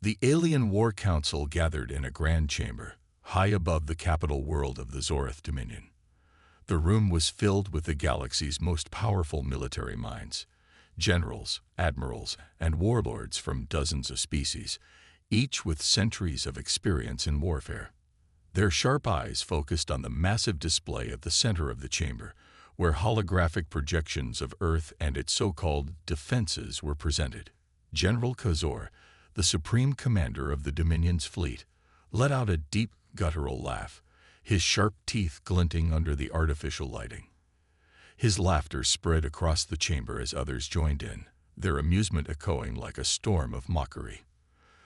The Alien War Council gathered in a grand chamber, high above the capital world of the Zorith Dominion. The room was filled with the galaxy's most powerful military minds, generals, admirals, and warlords from dozens of species, each with centuries of experience in warfare. Their sharp eyes focused on the massive display at the center of the chamber, where holographic projections of Earth and its so-called defenses were presented. General Khazor, the supreme commander of the Dominion's fleet, let out a deep, guttural laugh, his sharp teeth glinting under the artificial lighting. His laughter spread across the chamber as others joined in, their amusement echoing like a storm of mockery.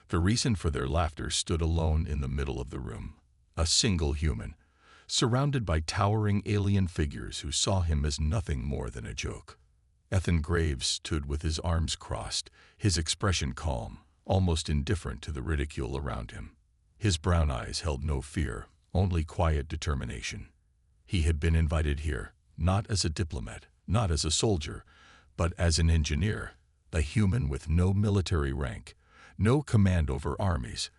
The reason for their laughter stood alone in the middle of the room, a single human, surrounded by towering alien figures who saw him as nothing more than a joke. Ethan Graves stood with his arms crossed, his expression calm, almost indifferent to the ridicule around him. His brown eyes held no fear, only quiet determination. He had been invited here, not as a diplomat, not as a soldier, but as an engineer, a human with no military rank, no command over armies,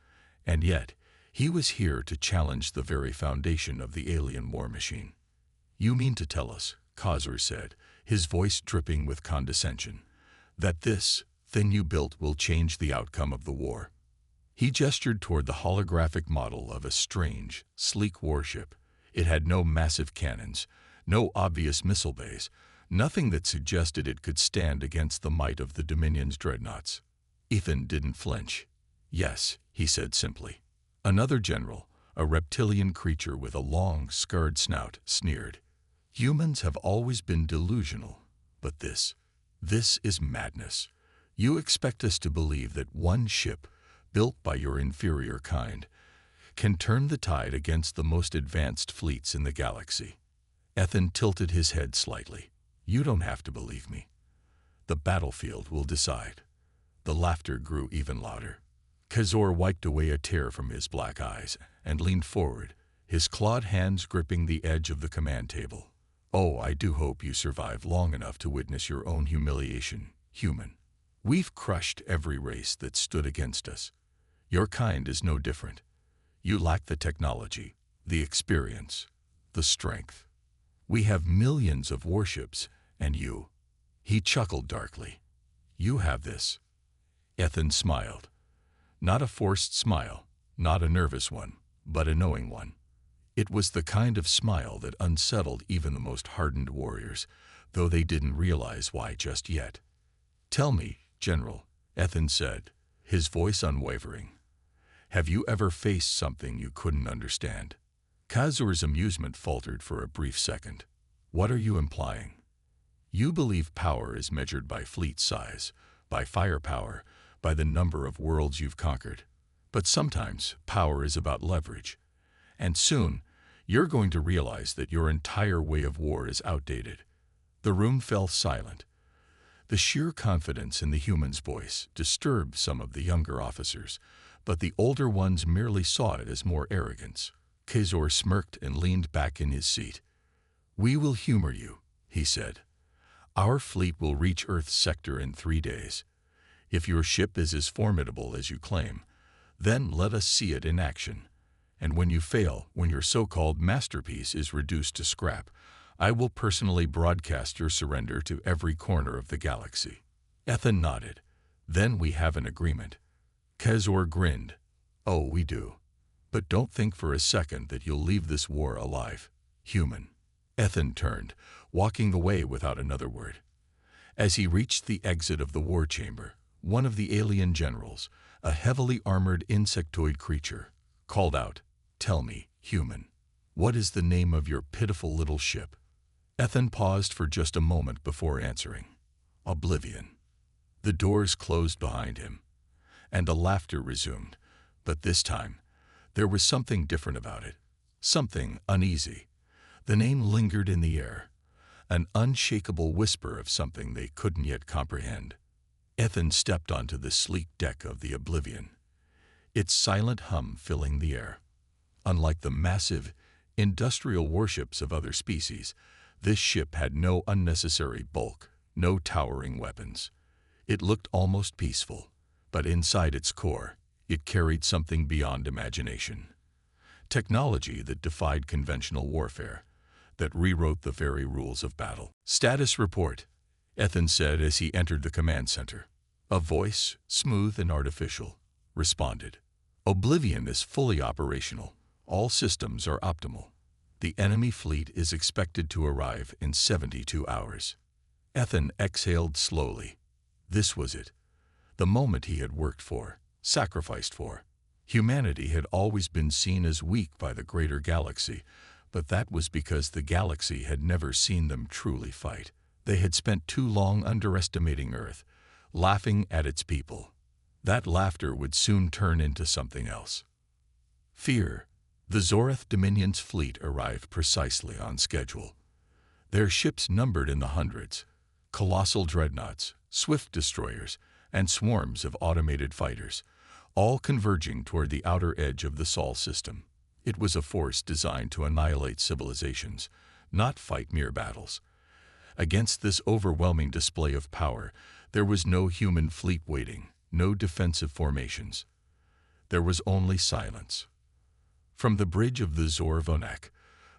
and yet he was here to challenge the very foundation of the alien war machine. "You mean to tell us," Khazor said, his voice dripping with condescension, "that this thing you built will change the outcome of the war?" He gestured toward the holographic model of a strange, sleek warship. It had no massive cannons, no obvious missile bays, nothing that suggested it could stand against the might of the Dominion's dreadnoughts. Ethan didn't flinch. "Yes," he said simply. Another general, a reptilian creature with a long, scarred snout, sneered. "Humans have always been delusional, but this is madness. You expect us to believe that one ship, built by your inferior kind, can turn the tide against the most advanced fleets in the galaxy?" Ethan tilted his head slightly. "You don't have to believe me. The battlefield will decide." The laughter grew even louder. Khazor wiped away a tear from his black eyes and leaned forward, his clawed hands gripping the edge of the command table. "Oh, I do hope you survive long enough to witness your own humiliation, human. We've crushed every race that stood against us. Your kind is no different. You lack the technology, the experience, the strength. We have millions of warships, and you—" He chuckled darkly. "You have this." Ethan smiled. Not a forced smile, not a nervous one, but a knowing one. It was the kind of smile that unsettled even the most hardened warriors, though they didn't realize why just yet. "Tell me, General," Ethan said, his voice unwavering. "Have you ever faced something you couldn't understand?" Khazor's amusement faltered for a brief second. "What are you implying?" "You believe power is measured by fleet size, by firepower, by the number of worlds you've conquered. But sometimes power is about leverage. And soon, you're going to realize that your entire way of war is outdated." The room fell silent. The sheer confidence in the human's voice disturbed some of the younger officers, but the older ones merely saw it as more arrogance. Khazor smirked and leaned back in his seat. "We will humor you," he said. "Our fleet will reach Earth's sector in 3 days. If your ship is as formidable as you claim, then let us see it in action. And when you fail, when your so-called masterpiece is reduced to scrap, I will personally broadcast your surrender to every corner of the galaxy." Ethan nodded. "Then we have an agreement." Khazor grinned. "Oh, we do. But don't think for a second that you'll leave this war alive, human." Ethan turned, walking away without another word. As he reached the exit of the war chamber, one of the alien generals, a heavily armored insectoid creature, called out, "Tell me, human, what is the name of your pitiful little ship?" Ethan paused for just a moment before answering. "Oblivion." The doors closed behind him, and the laughter resumed, but this time, there was something different about it, something uneasy. The name lingered in the air, an unshakable whisper of something they couldn't yet comprehend. Ethan stepped onto the sleek deck of the Oblivion, its silent hum filling the air. Unlike the massive, industrial warships of other species, this ship had no unnecessary bulk, no towering weapons. It looked almost peaceful, but inside its core, It carried something beyond imagination. Technology that defied conventional warfare, that rewrote the very rules of battle. "Status report," Ethan said as he entered the command center. A voice, smooth and artificial, responded. "Oblivion is fully operational. All systems are optimal. The enemy fleet is expected to arrive in 72 hours. Ethan exhaled slowly. This was it. The moment he had worked for, sacrificed for. Humanity had always been seen as weak by the greater galaxy, but that was because the galaxy had never seen them truly fight. They had spent too long underestimating Earth, laughing at its people. That laughter would soon turn into something else. Fear. The Zoreth Dominion's fleet arrived precisely on schedule. Their ships numbered in the hundreds, colossal dreadnoughts, swift destroyers, and swarms of automated fighters, all converging toward the outer edge of the Sol system. It was a force designed to annihilate civilizations, not fight mere battles. Against this overwhelming display of power, there was no human fleet waiting, no defensive formations. There was only silence. From the bridge of the Zor Vonak,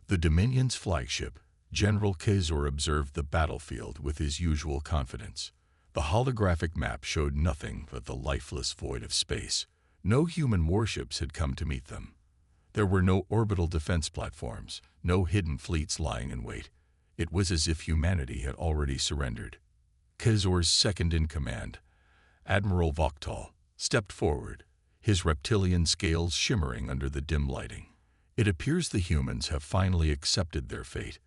the Dominion's flagship, General Kezor observed the battlefield with his usual confidence. The holographic map showed nothing but the lifeless void of space. No human warships had come to meet them. There were no orbital defense platforms, no hidden fleets lying in wait. It was as if humanity had already surrendered. Kezor's second-in-command, Admiral Voktal, stepped forward, his reptilian scales shimmering under the dim lighting. "It appears the humans have finally accepted their fate.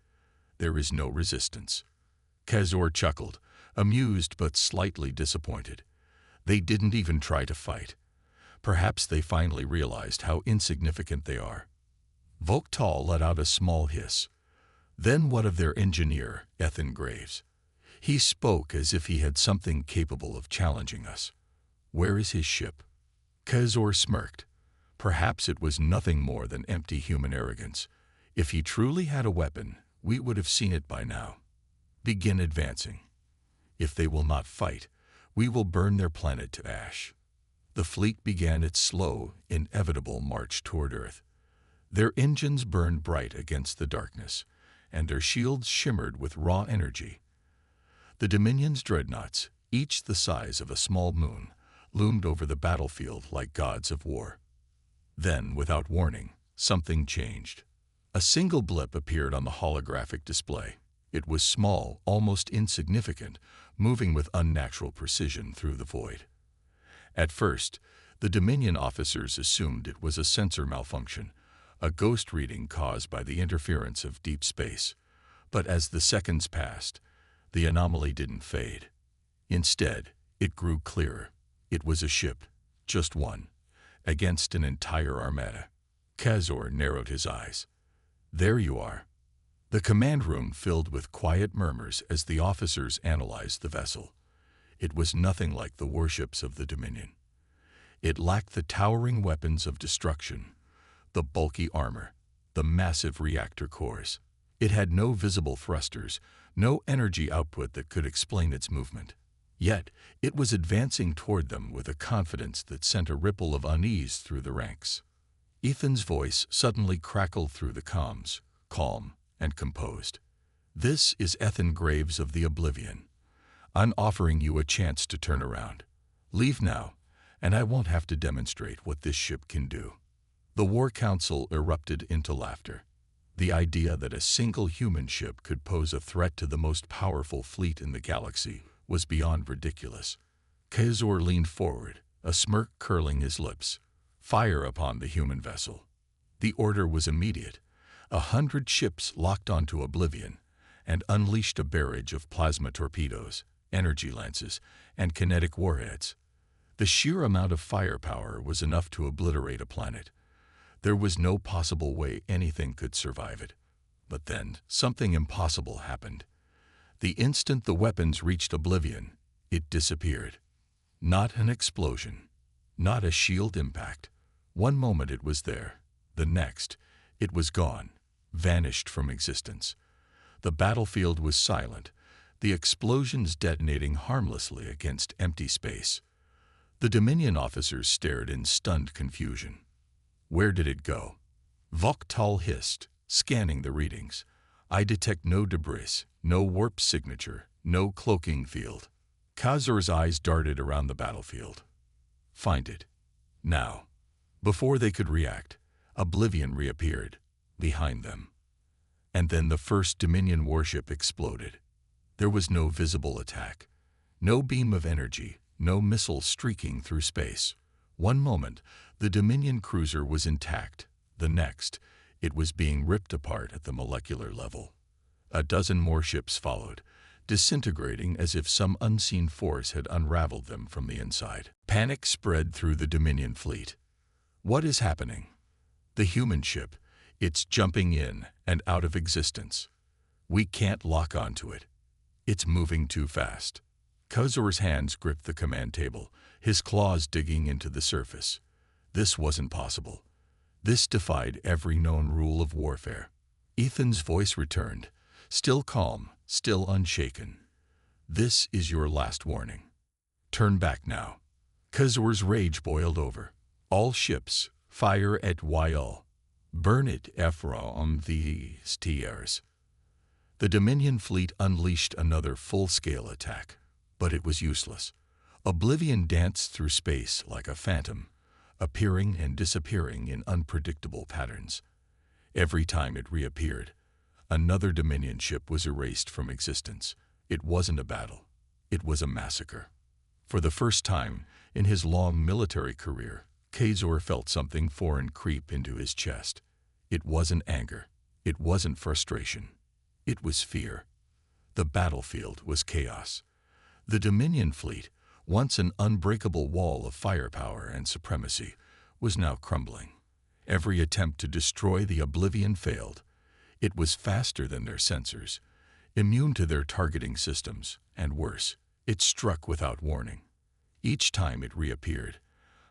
There is no resistance." Kezor chuckled, amused but slightly disappointed. They didn't even try to fight. Perhaps they finally realized how insignificant they are. Voktal let out a small hiss. "Then what of their engineer, Ethan Graves? He spoke as if he had something capable of challenging us. Where is his ship?" Kezor smirked. Perhaps it was nothing more than empty human arrogance. If he truly had a weapon, we would have seen it by now. "Begin advancing. If they will not fight, we will burn their planet to ash." The fleet began its slow, inevitable march toward Earth. Their engines burned bright against the darkness, and their shields shimmered with raw energy. The Dominion's dreadnoughts, each the size of a small moon, loomed over the battlefield like gods of war. Then, without warning, something changed. A single blip appeared on the holographic display. It was small, almost insignificant, moving with unnatural precision through the void. At first, the Dominion officers assumed it was a sensor malfunction, a ghost reading caused by the interference of deep space. But as the seconds passed, the anomaly didn't fade. Instead, it grew clearer. It was a ship, just one, against an entire armada. Kezor narrowed his eyes. "There you are." The command room filled with quiet murmurs as the officers analyzed the vessel. It was nothing like the warships of the Dominion. It lacked the towering weapons of destruction, the bulky armor, the massive reactor cores. It had no visible thrusters, no energy output that could explain its movement. Yet, it was advancing toward them with a confidence that sent a ripple of unease through the ranks. Ethan's voice suddenly crackled through the comms, calm and composed. "This is Ethan Graves of the Oblivion. I'm offering you a chance to turn around. Leave now, and I won't have to demonstrate what this ship can do." The War Council erupted into laughter. The idea that a single human ship could pose a threat to the most powerful fleet in the galaxy was beyond ridiculous. Kezor leaned forward, a smirk curling his lips. "Fire upon the human vessel." The order was immediate. 100 ships locked onto Oblivion and unleashed a barrage of plasma torpedoes, energy lances, and kinetic warheads. The sheer amount of firepower was enough to obliterate a planet. There was no possible way anything could survive it. But then, something impossible happened. The instant the weapons reached Oblivion, it disappeared. Not an explosion, not a shield impact. One moment it was there, the next, it was gone, vanished from existence. The battlefield was silent, the explosions detonating harmlessly against empty space. The Dominion officers stared in stunned confusion. Where did it go? Voktal hissed, scanning the readings. I detect no debris, no warp signature, no cloaking field. Khazur's eyes darted around the battlefield. Find it. Now. Before they could react, Oblivion reappeared, behind them. And then the first Dominion warship exploded. There was no visible attack, no beam of energy, no missile streaking through space. One moment, the Dominion cruiser was intact. The next, it was being ripped apart at the molecular level. A dozen more ships followed, disintegrating as if some unseen force had unraveled them from the inside. Panic spread through the Dominion fleet. What is happening? The human ship, it's jumping in and out of existence. We can't lock onto it. It's moving too fast. Khazur's hands gripped the command table, his claws digging into the surface. This wasn't possible. This defied every known rule of warfare. Ethan's voice returned, still calm, still unshaken. This is your last warning. Turn back now. Khazur's rage boiled over. All ships, fire at YL. Burn it, from the stairs. The Dominion fleet unleashed another full-scale attack, but it was useless. Oblivion danced through space like a phantom, appearing and disappearing in unpredictable patterns. Every time it reappeared, another Dominion ship was erased from existence. It wasn't a battle. It was a massacre. For the first time in his long military career, Khazur felt something foreign creep into his chest. It wasn't anger. It wasn't frustration. It was fear. The battlefield was chaos. The Dominion fleet, once an unbreakable wall of firepower and supremacy, was now crumbling. Every attempt to destroy the Oblivion failed. It was faster than their sensors, immune to their targeting systems, and worse, it struck without warning. Each time it reappeared,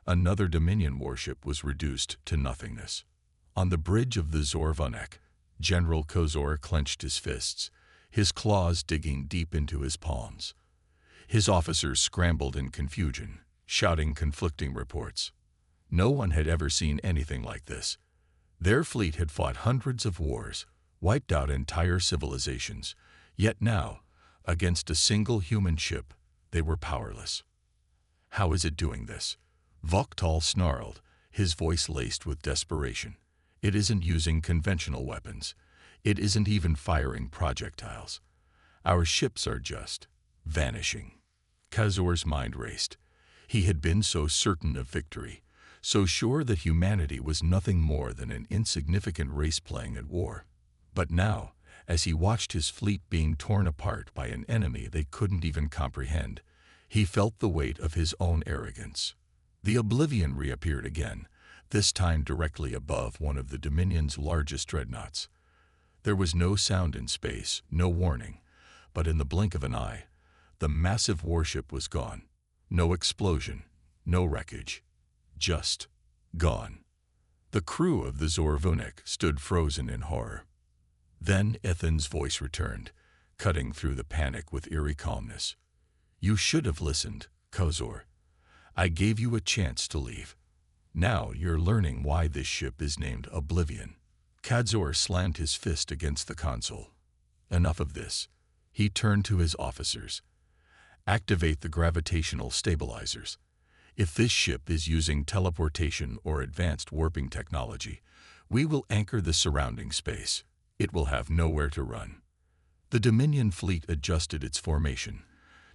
another Dominion warship was reduced to nothingness. On the bridge of the Zorvunek, General Khazur clenched his fists, his claws digging deep into his palms. His officers scrambled in confusion, shouting conflicting reports. No one had ever seen anything like this. Their fleet had fought hundreds of wars, wiped out entire civilizations, yet now, against a single human ship, they were powerless. How is it doing this? Voktal snarled, his voice laced with desperation. It isn't using conventional weapons. It isn't even firing projectiles. Our ships are just vanishing. Khazur's mind raced. He had been so certain of victory, so sure that humanity was nothing more than an insignificant race playing at war. But now, as he watched his fleet being torn apart by an enemy they couldn't even comprehend, he felt the weight of his own arrogance. The Oblivion reappeared again, this time directly above one of the Dominion's largest dreadnoughts. There was no sound in space, no warning, but in the blink of an eye, the massive warship was gone. No explosion, no wreckage, just gone. The crew of the Zorvunek stood frozen in horror. Then Ethan's voice returned, cutting through the panic with eerie calmness. You should have listened, Khazur. I gave you a chance to leave. Now you're learning why this ship is named Oblivion. Khazur slammed his fist against the console. Enough of this. He turned to his officers. Activate the gravitational stabilizers. If this ship is using teleportation or advanced warping technology, we will anchor the surrounding space. It will have nowhere to run. The Dominion fleet adjusted its formation,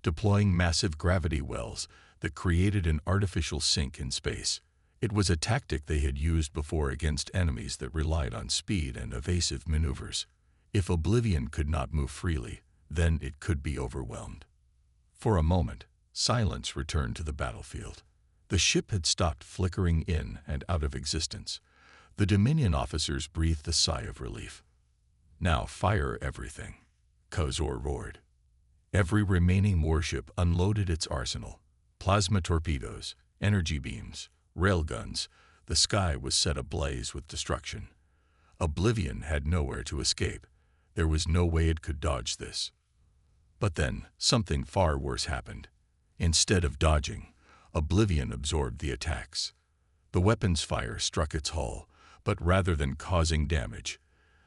deploying massive gravity wells that created an artificial sink in space. It was a tactic they had used before against enemies that relied on speed and evasive maneuvers. If Oblivion could not move freely, then it could be overwhelmed. For a moment, silence returned to the battlefield. The ship had stopped flickering in and out of existence. The Dominion officers breathed a sigh of relief. Now fire everything, Khazur roared. Every remaining warship unloaded its arsenal. Plasma torpedoes, energy beams, railguns. The sky was set ablaze with destruction. Oblivion had nowhere to escape. There was no way it could dodge this. But then, something far worse happened. Instead of dodging, Oblivion absorbed the attacks. The weapon's fire struck its hull, but rather than causing damage,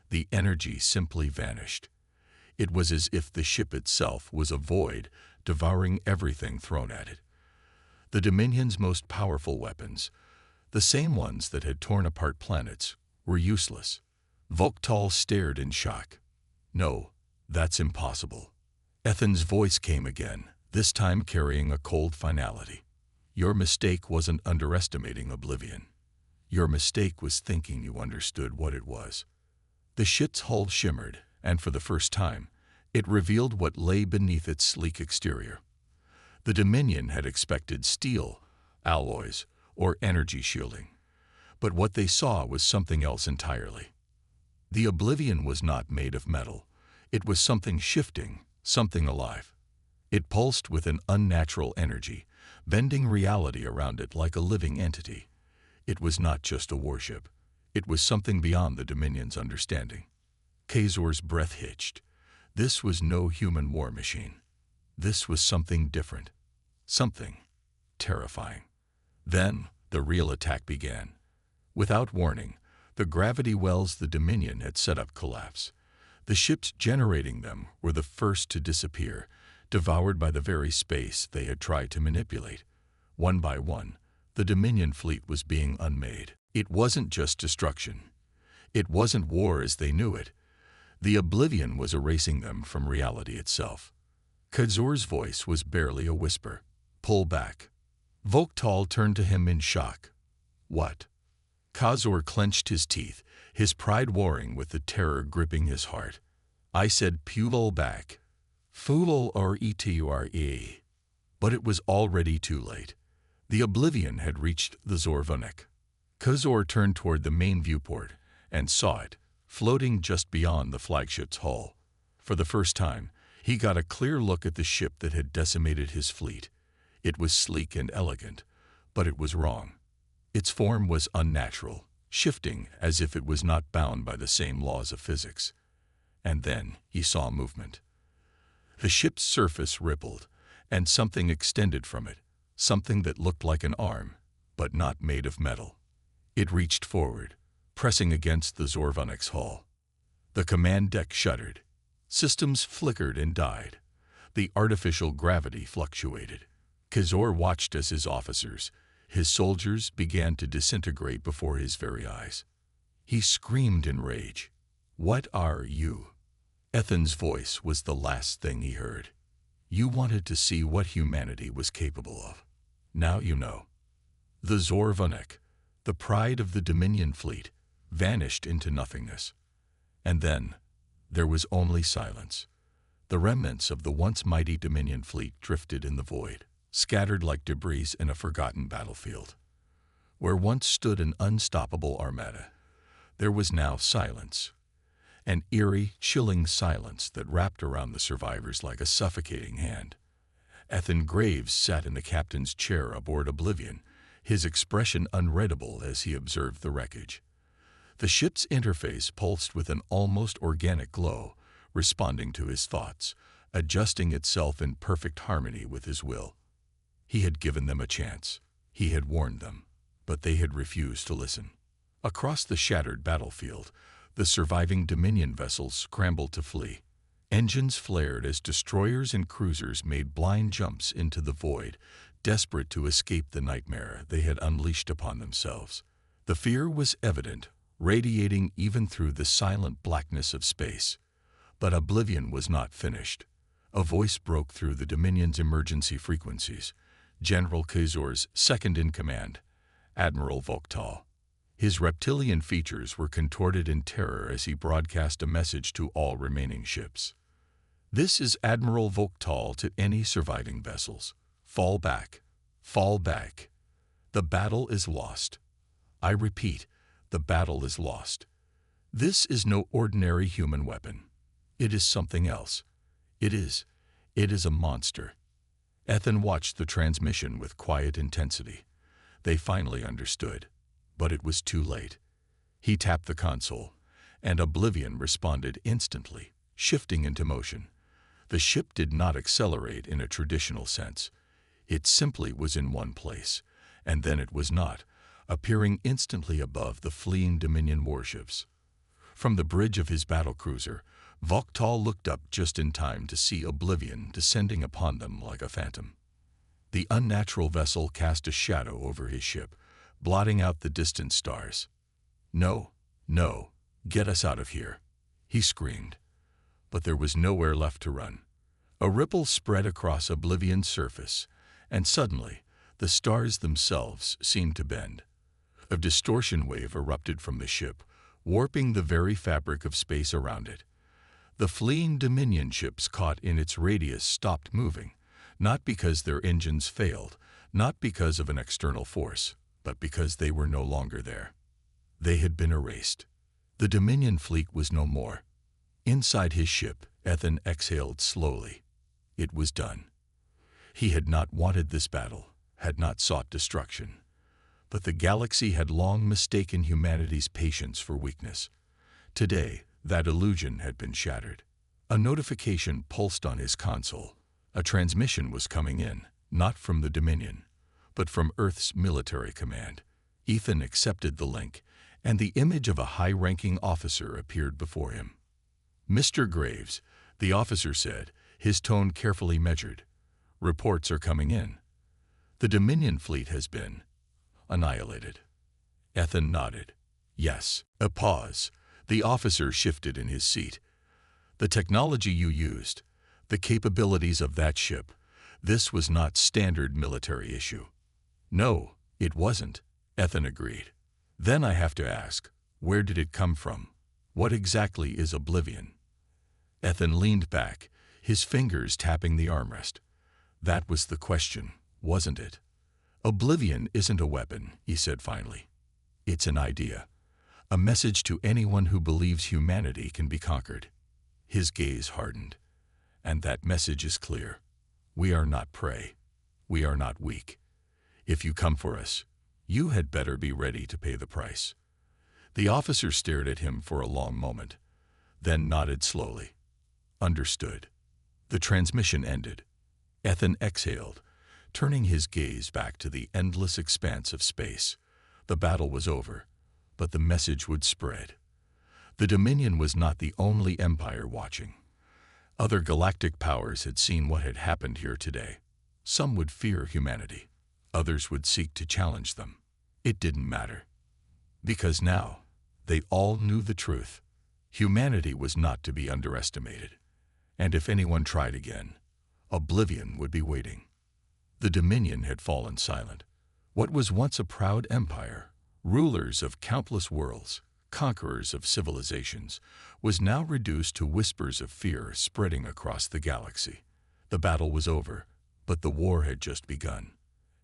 the energy simply vanished. It was as if the ship itself was a void, devouring everything thrown at it. The Dominion's most powerful weapons, the same ones that had torn apart planets, were useless. Voktal stared in shock. "No, that's impossible." Ethan's voice came again, this time carrying a cold finality. "Your mistake wasn't underestimating Oblivion. Your mistake was thinking you understood what it was." The ship's hull shimmered, and for the first time, it revealed what lay beneath its sleek exterior. The Dominion had expected steel, alloys, or energy shielding, but what they saw was something else entirely. The Oblivion was not made of metal. It was something shifting, something alive. It pulsed with an unnatural energy, bending reality around it like a living entity. It was not just a warship. It was something beyond the Dominion's understanding. Kazor's breath hitched. This was no human war machine. This was something different. Something terrifying. Then the real attack began. Without warning, the gravity wells the Dominion had set up collapsed. The ships generating them were the first to disappear, devoured by the very space they had tried to manipulate. One by one, the Dominion fleet was being unmade. It wasn't just destruction. It wasn't war as they knew it. The Oblivion was erasing them from reality itself. Kazor's voice was barely a whisper. "Pull back." Voktal turned to him in shock. "What?" Kazor clenched his teeth, his pride warring with the terror gripping his heart. "I said pull back. Fool or eture." But it was already too late. The Oblivion had reached the Zorvonik. Kazor turned toward the main viewport and saw it, floating just beyond the flagship's hull. For the first time, he got a clear look at the ship that had decimated his fleet. It was sleek and elegant, but it was wrong. Its form was unnatural, shifting as if it was not bound by the same laws of physics. And then he saw movement. The ship's surface rippled, and something extended from it, something that looked like an arm, but not made of metal. It reached forward, pressing against the Zorvonik's hull. The command deck shuddered. Systems flickered and died. The artificial gravity fluctuated. Kazor watched as his officers, his soldiers, began to disintegrate before his very eyes. He screamed in rage. "What are you?" Ethan's voice was the last thing he heard. "You wanted to see what humanity was capable of. Now you know." The Zorvonik, the pride of the Dominion fleet, vanished into nothingness. And then there was only silence. The remnants of the once mighty Dominion fleet drifted in the void, scattered like debris in a forgotten battlefield. Where once stood an unstoppable armada, there was now silence. An eerie, chilling silence that wrapped around the survivors like a suffocating hand. Ethan Graves sat in the captain's chair aboard Oblivion, his expression unreadable as he observed the wreckage. The ship's interface pulsed with an almost organic glow, responding to his thoughts, adjusting itself in perfect harmony with his will. He had given them a chance. He had warned them, but they had refused to listen. Across the shattered battlefield, the surviving Dominion vessels scrambled to flee. Engines flared as destroyers and cruisers made blind jumps into the void, desperate to escape the nightmare they had unleashed upon themselves. The fear was evident, radiating even through the silent blackness of space. But Oblivion was not finished. A voice broke through the Dominion's emergency frequencies. General Kazor's second-in-command, Admiral Voktal. His reptilian features were contorted in terror as he broadcast a message to all remaining ships. "This is Admiral Voktal to any surviving vessels. Fall back. Fall back. The battle is lost. I repeat, the battle is lost. This is no ordinary human weapon. It is something else. It is a monster." Ethan watched the transmission with quiet intensity. They finally understood, but it was too late. He tapped the console, and Oblivion responded instantly, shifting into motion. The ship did not accelerate in a traditional sense. It simply was in one place, and then it was not, appearing instantly above the fleeing Dominion warships. From the bridge of his battlecruiser, Vauxhall looked up just in time to see Oblivion descending upon them like a phantom. The unnatural vessel cast a shadow over his ship, blotting out the distant stars. "No, no, get us out of here," he screamed. But there was nowhere left to run. A ripple spread across Oblivion's surface, and suddenly the stars themselves seemed to bend. A distortion wave erupted from the ship, warping the very fabric of space around it. The fleeing Dominion ships caught in its radius stopped moving, not because their engines failed, not because of an external force, but because they were no longer there. They had been erased. The Dominion fleet was no more. Inside his ship, Ethan exhaled slowly. It was done. He had not wanted this battle, had not sought destruction. But the galaxy had long mistaken humanity's patience for weakness. Today, that illusion had been shattered. A notification pulsed on his console. A transmission was coming in, not from the Dominion, but from Earth's military command. Ethan accepted the link, and the image of a high-ranking officer appeared before him. "Mr. Graves," the officer said, his tone carefully measured. "Reports are coming in. The Dominion fleet has been annihilated." Ethan nodded. "Yes." A pause. The officer shifted in his seat. "The technology you used, the capabilities of that ship, this was not standard military issue." "No, it wasn't," Ethan agreed. "Then I have to ask, where did it come from? What exactly is Oblivion?" Ethan leaned back, his fingers tapping the armrest. "That was the question, wasn't it? Oblivion isn't a weapon," he said finally. "It's an idea. A message to anyone who believes humanity can be conquered." His gaze hardened. "And that message is clear. We are not prey. We are not weak. If you come for us, you had better be ready to pay the price." The officer stared at him for a long moment, then nodded slowly. "Understood." The transmission ended. Ethan exhaled, turning his gaze back to the endless expanse of space. The battle was over, but the message would spread. The Dominion was not the only empire watching. Other galactic powers had seen what had happened here today. Some would fear humanity. Others would seek to challenge them. It didn't matter. Because now, they all knew the truth. Humanity was not to be underestimated. And if anyone tried again, Oblivion would be waiting. The Dominion had fallen silent. What was once a proud empire, rulers of countless worlds, conquerors of civilizations, was now reduced to whispers of fear spreading across the galaxy. The battle was over, but the war had just begun.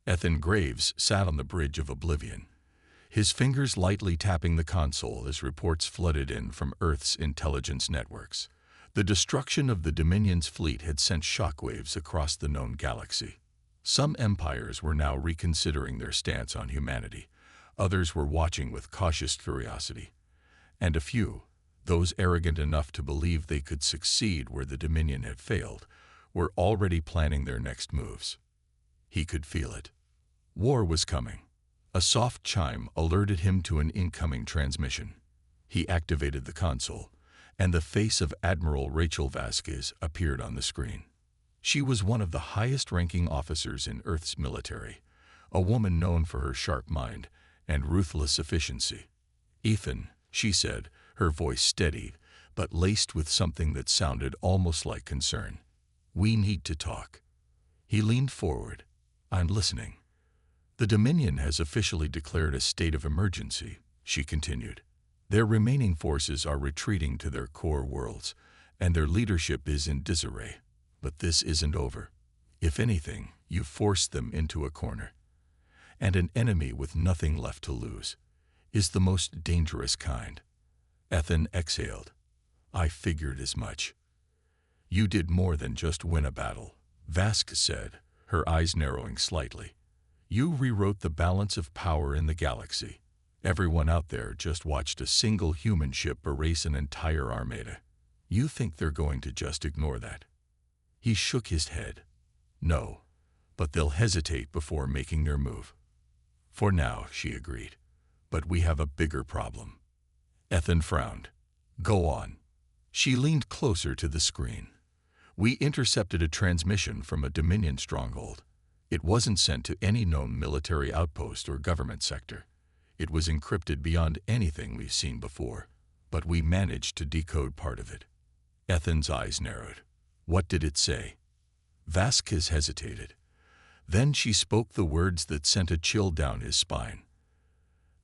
Ethan Graves sat on the bridge of Oblivion, his fingers lightly tapping the console as reports flooded in from Earth's intelligence networks. The destruction of the Dominion's fleet had sent shockwaves across the known galaxy. Some empires were now reconsidering their stance on humanity. Others were watching with cautious curiosity. And a few, those arrogant enough to believe they could succeed where the Dominion had failed, were already planning their next moves. He could feel it. War was coming. A soft chime alerted him to an incoming transmission. He activated the console, and the face of Admiral Rachel Vasquez appeared on the screen. She was one of the highest-ranking officers in Earth's military, a woman known for her sharp mind and ruthless efficiency. "Ethan," she said, her voice steady, but laced with something that sounded almost like concern. "We need to talk." He leaned forward. "I'm listening." "The Dominion has officially declared a state of emergency," she continued. "Their remaining forces are retreating to their core worlds, and their leadership is in disarray. But this isn't over. If anything, you've forced them into a corner. And an enemy with nothing left to lose is the most dangerous kind." Ethan exhaled. "I figured as much." "You did more than just win a battle," Vasquez said, her eyes narrowing slightly. "You rewrote the balance of power in the galaxy. Everyone out there just watched a single human ship erase an entire armada. You think they're going to just ignore that?" He shook his head. "No, but they'll hesitate before making their move. For now, she agreed. But we have a bigger problem. Ethan frowned. Go on. She leaned closer to the screen. We intercepted a transmission from a Dominion stronghold. It wasn't sent to any known military outpost or government sector. It was encrypted beyond anything we've seen before, but we managed to decode part of it. Ethan's eyes narrowed. What did it say? Vasquez hesitated. Then she spoke the words that sent a chill down his spine.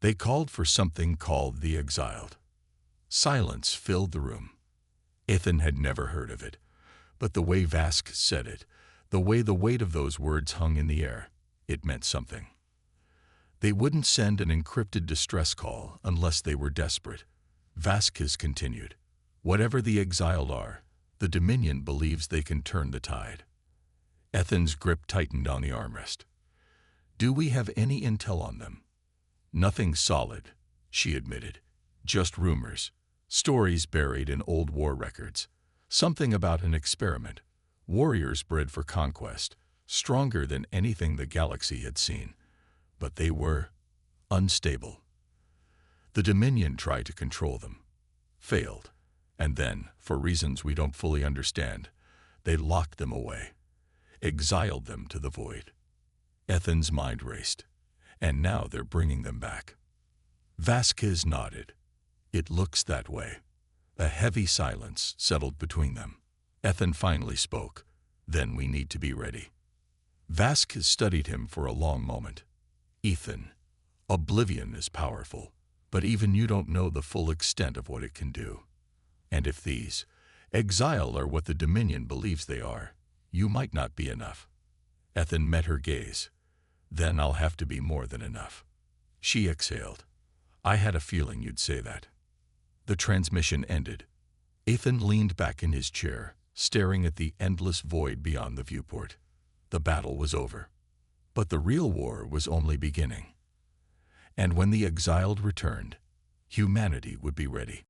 They called for something called the Exiled. Silence filled the room. Ethan had never heard of it, but the way Vasquez said it, the way the weight of those words hung in the air, it meant something. They wouldn't send an encrypted distress call unless they were desperate. Vasquez continued. Whatever the Exiled are, the Dominion believes they can turn the tide. Ethan's grip tightened on the armrest. Do we have any intel on them? Nothing solid, she admitted. Just rumors, stories buried in old war records. Something about an experiment, warriors bred for conquest, stronger than anything the galaxy had seen. But they were unstable. The Dominion tried to control them, failed, and then, for reasons we don't fully understand, they locked them away, exiled them to the void. Ethan's mind raced, and now they're bringing them back. Vasquez nodded. It looks that way. A heavy silence settled between them. Ethan finally spoke. Then we need to be ready. Vasquez studied him for a long moment. Ethan, oblivion is powerful, but even you don't know the full extent of what it can do. And if these exile are what the Dominion believes they are, you might not be enough. Ethan met her gaze. Then I'll have to be more than enough. She exhaled. I had a feeling you'd say that. The transmission ended. Ethan leaned back in his chair, staring at the endless void beyond the viewport. The battle was over. But the real war was only beginning. And when the Exiled returned, humanity would be ready.